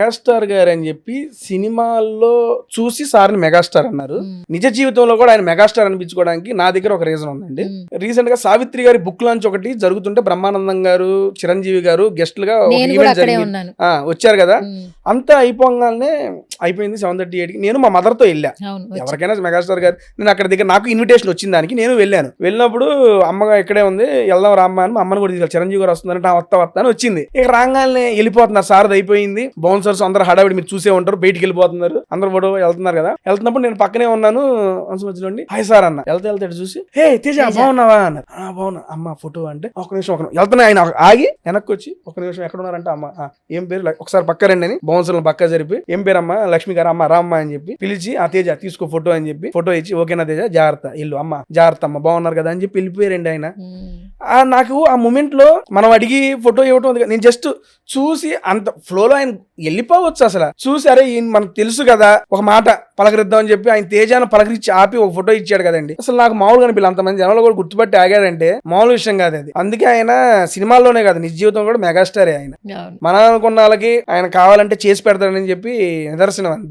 Megastar గారు అని చెప్పి సినిమాల్లో చూసి సార్ని మెగాస్టార్ అన్నారు. నిజ జీవితంలో కూడా ఆయన మెగాస్టార్ అనిపించుకోవడానికి నా దగ్గర ఒక రీజన్ ఉందండి. రీసెంట్ గా సావిత్రి గారి బుక్ లాంచ్ ఒకటి జరుగుతుంటే బ్రహ్మానందం గారు, చిరంజీవి గారు గెస్టులుగా వచ్చారు కదా. అంతా అయిపోగానే అయిపోయింది 7:38కి. నేను మా మదర్ తో వెళ్ళా. ఎవరికైనా మెగాస్టార్ గారు నేను అక్కడ దగ్గర నాకు ఇన్విటేషన్ వచ్చింది దానికి, నేను వెళ్ళాను. వెళ్ళినప్పుడు అమ్మగా ఇక్కడే ఉంది, వెళ్దాం రామ్మా అని మా అమ్మని కూడా తీసుకెళ్ళి, చిరంజీవి గారు వస్తుందంటే వస్తా అని వచ్చింది. ఇక రాగానే వెళ్ళిపోతున్నారు, సార్ది అయిపోయింది, బౌన్సర్స్ అందరు హడావిడి మీరు చూసే ఉంటారు, బయటికి వెళ్ళిపోతున్నారు, అందరు ఫోటో వెళ్తున్నారు కదా. వెళ్తున్నప్పుడు నేను పక్కనే ఉన్నాను, మధ్యలోండి హాయ్ సార్ అన్న. వెళ్తే చూసి హే తేజ బాగున్నావా అన్నారు. బాగున్నా అమ్మ ఫోటో అంటే ఒక నిమిషం వెళ్తున్నా. ఆయన ఆగి వెనక్కి వచ్చి ఒక నిమిషం ఎక్కడ ఉన్నారంటే అమ్మ ఏం పేరు ఒకసారి పక్క రండి అని బౌన్సర్లను పక్క జరిపి ఏం పేరు అమ్మ లక్ష్మి గారు, అమ్మ రామ్మ అని చెప్పి పిలిచి ఆ తేజ తీసుకో ఫోటో అని చెప్పి ఫోటో ఇచ్చి ఓకేనా తేజ జాగ్రత్త ఇల్లు అమ్మ జాగ్రత్త అమ్మ బాగున్నారు కదా అని చెప్పి వెళ్ళిపోయారండి ఆయన. నాకు ఆ మూమెంట్ లో మనం అడిగి ఫోటో ఇవ్వటం నేను జస్ట్ చూసి అంత ఫ్లోలో ఆయన వెళ్ళిపోవచ్చు. అసలు చూసి అరే మనకు తెలుసు కదా ఒక మాట పలకరిద్దాం అని చెప్పి ఆయన తేజాను పలకరించి ఆపి ఒక ఫోటో ఇచ్చాడు కదండి. అసలు నాకు మామూలుగా అనిపించలేదు, అంతమంది జనాలు కూడా గుర్తుపట్టి ఆగాడంటే మామూలు విషయం కాదు అది. అందుకే ఆయన సినిమాల్లోనే కాదు నిజ జీవితం కూడా మెగాస్టారే ఆయన. మన అనుకున్న వాళ్ళకి ఆయన కావాలంటే చేసి పెడతాడని చెప్పి నిదర్శనం అంతే.